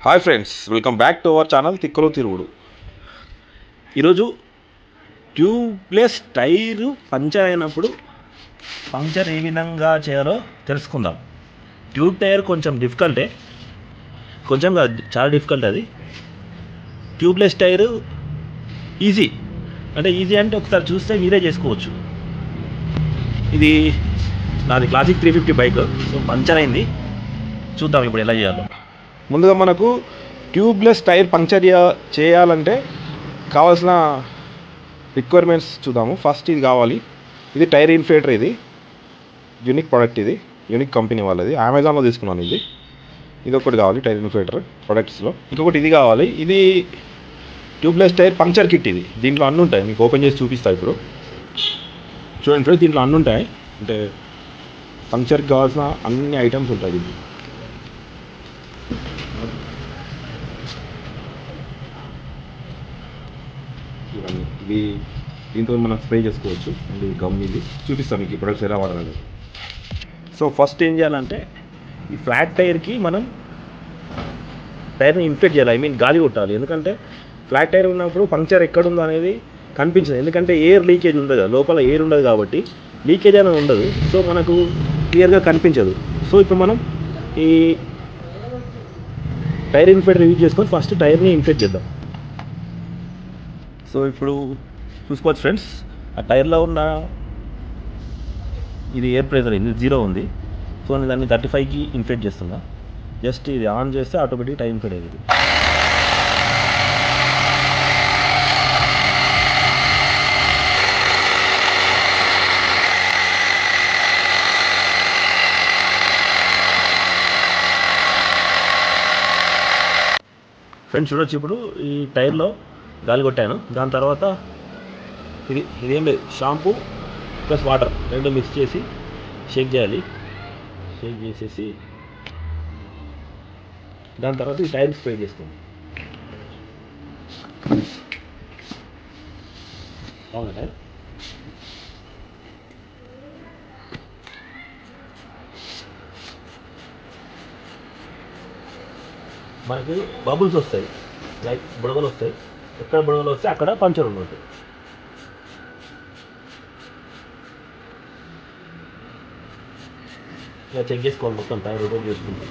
Hi friends, welcome back to our channel తిక్కలో తిరుగుడు. ఈరోజు ట్యూబ్లెస్ టైరు పంచర్ అయినప్పుడు పంచర్ ఏ విధంగా చేయాలో తెలుసుకుందాం. ట్యూబ్ టైర్ కొంచెం డిఫికల్టే, కొంచెం కాదు చాలా డిఫికల్ట్ అది. ట్యూబ్లెస్ టైరు ఈజీ అంటే ఒకసారి చూస్తే మీరే చేసుకోవచ్చు. ఇది నాది క్లాసిక్ 350 బైక్. సో పంచర్ అయింది, చూద్దాం ఇప్పుడు ఎలా చేయాలో. ముందుగా మనకు ట్యూబ్లెస్ టైర్ పంక్చర్ చేయాలంటే కావాల్సిన రిక్వైర్మెంట్స్ చూద్దాము. ఫస్ట్ ఇది కావాలి, ఇది టైర్ ఇన్ఫ్లేటర్. ఇది యూనిక్ ప్రోడక్ట్, ఇది యూనిక్ కంపెనీ వాళ్ళది, అమెజాన్లో తీసుకున్నాను. ఇది ఒకటి కావాలి టైర్ ఇన్ఫ్లేటర్ ప్రొడక్ట్స్లో. ఇంకొకటి ఇది కావాలి, ఇది ట్యూబ్లెస్ టైర్ పంక్చర్ కిట్. ఇది దీంట్లో అన్నీ ఉంటాయి, మీకు ఓపెన్ చేసి చూపిస్తాను ఇప్పుడు. చూడండి ఫ్రెండ్స్, దీంట్లో అన్నీ ఉంటాయి, అంటే పంక్చర్కి కావాల్సిన అన్ని ఐటమ్స్ ఉంటాయి. ఇది ఇది దీంతో మనం స్ప్రే చేసుకోవచ్చు. ఇది గమ్, ఇది చూపిస్తాను మీకు ఈ ప్రొడక్ట్స్ ఎలా వాడాలి. సో ఫస్ట్ ఏం చేయాలంటే, ఈ ఫ్లాట్ టైర్కి మనం టైర్ని ఇన్ఫెక్ట్ చేయాలి, గాలి కొట్టాలి. ఎందుకంటే ఫ్లాట్ టైర్ ఉన్నప్పుడు పంక్చర్ ఎక్కడుందో అనేది కనిపించదు, ఎందుకంటే ఎయిర్ లీకేజ్ ఉండదు, లోపల ఎయిర్ ఉండదు కాబట్టి లీకేజ్ అనేది ఉండదు. సో మనకు క్లియర్గా కనిపించదు. సో ఇప్పుడు మనం ఈ టైర్ ఇన్ఫెక్టర్ యూజ్ చేసుకొని ఫస్ట్ టైర్ని ఇన్ఫెక్ట్ చేద్దాం. సో ఇప్పుడు చూసుకోవచ్చు ఫ్రెండ్స్, ఆ టైర్లో ఉన్న ఇది ఎయిర్ ప్రెషర్, ఇది 0 ఉంది. సో నేను దాన్ని 35కి ఇన్ఫెక్ట్ చేస్తున్నా. జస్ట్ ఇది ఆన్ చేస్తే ఆటోమేటిక్ టైర్ ఇన్ఫెక్ట్ అయ్యేది. ఫ్రెండ్స్ చూడొచ్చు, ఇప్పుడు ఈ టైర్లో గాలి కొట్టాను. దాని తర్వాత ఇదేం లేదు, షాంపూ ప్లస్ వాటర్ రెండు మిక్స్ చేసి షేక్ చేయాలి. షేక్ చేసేసి దాని తర్వాత ఈ టైర్ స్ప్రే చేసుకోండి. అవునా టైర్ మనకి బబుల్స్ వస్తాయి, లైక్ బుడగలు వస్తాయి. ఎక్కడ బుడగలు వస్తే అక్కడ పంచర్ ఉన్నట్టు. ఇలా చెక్ చేసుకోవాలి, మొత్తం టైర్ ఓపెన్ చేసుకుంటాం.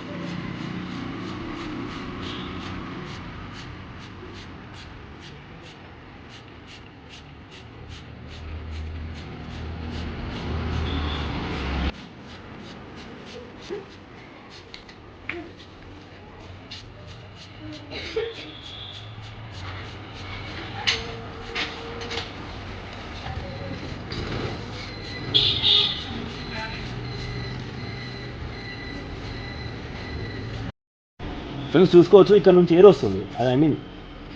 ఫ్రెండ్స్ చూసుకోవచ్చు, ఇక్కడ నుంచి ఎయిర్ వస్తుంది, అది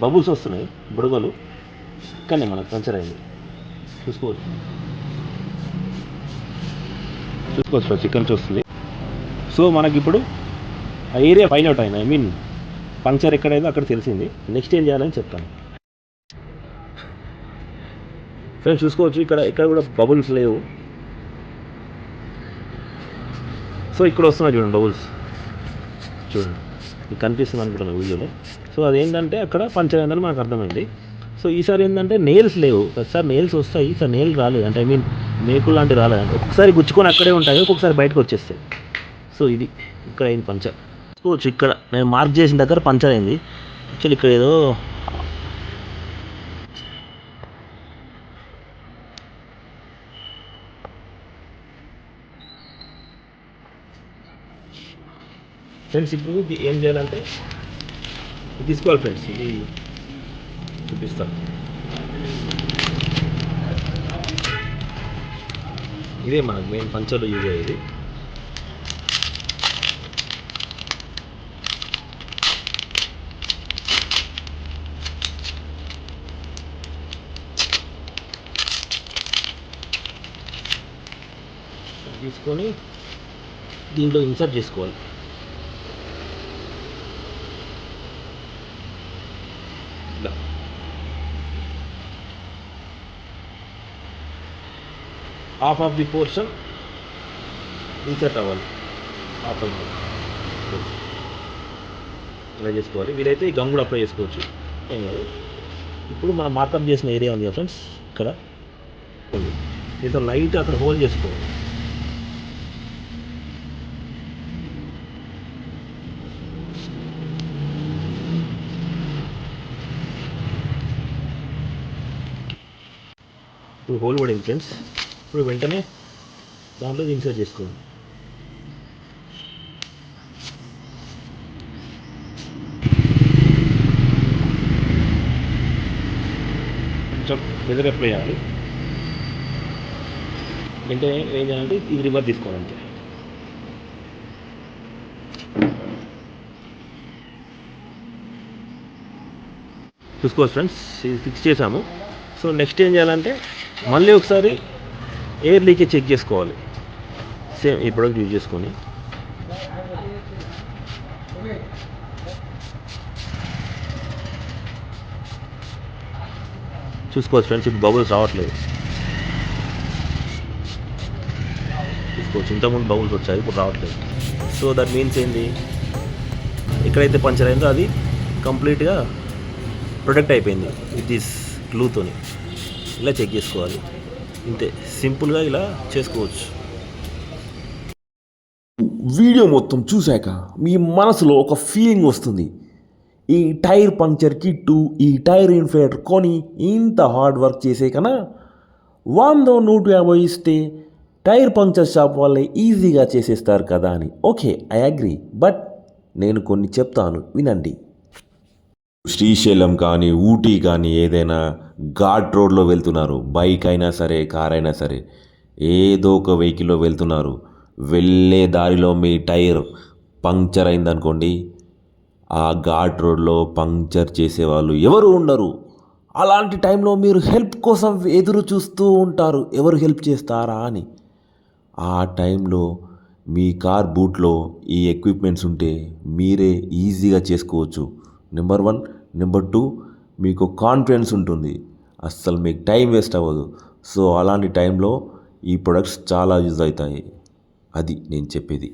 బబుల్స్ వస్తున్నాయి, బుడగలు. ఇక్కడనే మనకు పంచర్ అయింది, చూసుకోవచ్చు ఫ్రెండ్స్, ఇక్కడ నుంచి వస్తుంది. సో మనకి ఇప్పుడు ఆ ఏరియా ఫైండ్ అవుట్ అయింది, పంక్చర్ ఎక్కడైందో అక్కడ తెలిసింది. నెక్స్ట్ ఏం చేయాలని చెప్తాను. ఫ్రెండ్స్ చూసుకోవచ్చు, ఇక్కడ కూడా బబుల్స్ లేవు. సో ఇక్కడ వస్తున్నాయి చూడండి బబుల్స్, చూడండి మీకు కనిపిస్తుంది అనుకుంటున్నాను వీడియోలో. సో అదేంటంటే అక్కడ పంచర్ అయిందని మనకు అర్థమైంది. సో ఈసారి ఏంటంటే నెయిల్స్ లేవు, ఒకసారి నెయిల్స్ వస్తాయి, ఈసారి నెయిల్ రాలేదు, అంటే మేకులు లాంటివి రాలేదంటే ఒక్కసారి గుచ్చుకొని అక్కడే ఉంటాయి, ఒక్కొక్కసారి బయటకు వచ్చేస్తాయి. సో ఇది ఇక్కడ అయింది పంచర్. చూసుకోవచ్చు, ఇక్కడ నేను మార్క్ చేసిన దగ్గర పంచర్ అయింది. యాక్చువల్లీ ఇక్కడ ఏదో ఫ్రెండ్స్, ఇప్పుడు ఏం చేయాలంటే ఇది తీసుకోవాలి ఫ్రెండ్స్, ఇది చూపిస్తాను. ఇదే మనకు మెయిన్ పంచర్లో యూజ్ అయ్యేది. తీసుకొని దీంట్లో ఇన్సర్ట్ చేసుకోవాలి. Half of the portion insert అవ్వాలి, హాఫ్ ఆఫ్ ది. ఇలా చేసుకోవాలి. వీలైతే ఈ గమ్ కూడా అప్లై చేసుకోవచ్చు, ఏం కాదు. ఇప్పుడు మనం మార్కప్ చేసిన ఏరియా ఉంది కదా ఫ్రెండ్స్, ఇక్కడ ఉంది. దీంతో లైట్ అక్కడ హోల్డ్ చేసుకోవాలి. ఇప్పుడు హోల్ పడింది ఫ్రెండ్స్. ఇప్పుడు వెంటనే దాంట్లో ఇన్సర్ట్ చేసుకోండి. కొంచెం ప్రెజర్ అప్లై చేయాలి. వెంటనే ఏం చేయాలంటే ఇది రివర్స్ తీసుకోవాలి అంతే. చూసుకోవచ్చు ఫ్రెండ్స్, ఇది ఫిక్స్ చేసాము. సో నెక్స్ట్ ఏం చేయాలంటే మళ్ళీ ఒకసారి ఎయిర్ లీకేజ్ చెక్ చేసుకోవాలి. సేమ్ ఈ ప్రోడక్ట్ యూజ్ చేసుకొని చూసుకోవచ్చు ఫ్రెండ్స్. ఇప్పుడు బబుల్స్ రావట్లేదు. చూసుకోవచ్చు, ఇంతకుముందు బబుల్స్ వచ్చాయి, ఇప్పుడు రావట్లేదు. సో దట్ మీన్స్ ఏంది, ఎక్కడైతే పంచర్ అయిందో అది కంప్లీట్గా ప్రొటెక్ట్ అయిపోయింది విత్ దిస్ గ్లూతోని. ఇలా చెక్ చేసుకోవాలి, ఇంతే సింపుల్గా ఇలా చేసుకోవచ్చు. వీడియో మొత్తం చూశాక మీ మనసులో ఒక ఫీలింగ్ వస్తుంది, ఈ టైర్ పంక్చర్ కిట్టు, ఈ టైర్ ఇన్ఫ్లేటర్ కొని ఇంత హార్డ్ వర్క్ చేసే కన్నా 100-150 ఇస్తే టైర్ పంక్చర్ షాప్ వాళ్ళే ఈజీగా చేసేస్తారు కదా అని. ఓకే, ఐ అగ్రీ, బట్ నేను కొన్ని చెప్తాను వినండి. శ్రీశైలం కానీ ఊటీ కానీ ఏదైనా ఘాట్ రోడ్లో వెళ్తున్నారు, బైక్ అయినా సరే కార్ అయినా సరే ఏదో ఒక వెహికల్లో వెళ్తున్నారు, వెళ్ళే దారిలో మీ టైర్ పంక్చర్ అయిందనుకోండి, ఆ ఘాట్ రోడ్లో పంక్చర్ చేసేవాళ్ళు ఎవరు ఉండరు. అలాంటి టైంలో మీరు హెల్ప్ కోసం ఎదురు చూస్తూ ఉంటారు, ఎవరు హెల్ప్ చేస్తారా అని. ఆ టైంలో మీ కార్ బూట్లో ఈ ఎక్విప్మెంట్స్ ఉంటే మీరే ఈజీగా చేసుకోవచ్చు. నెంబర్ 1. నెంబర్ 2, మీకు కాన్ఫిడెన్స్ ఉంటుంది, అస్సలు మీకు టైం వేస్ట్ అవ్వదు. సో అలాంటి టైంలో ఈ ప్రొడక్ట్స్ చాలా యూజ్ అవుతాయి. అది నేను చెప్పేది.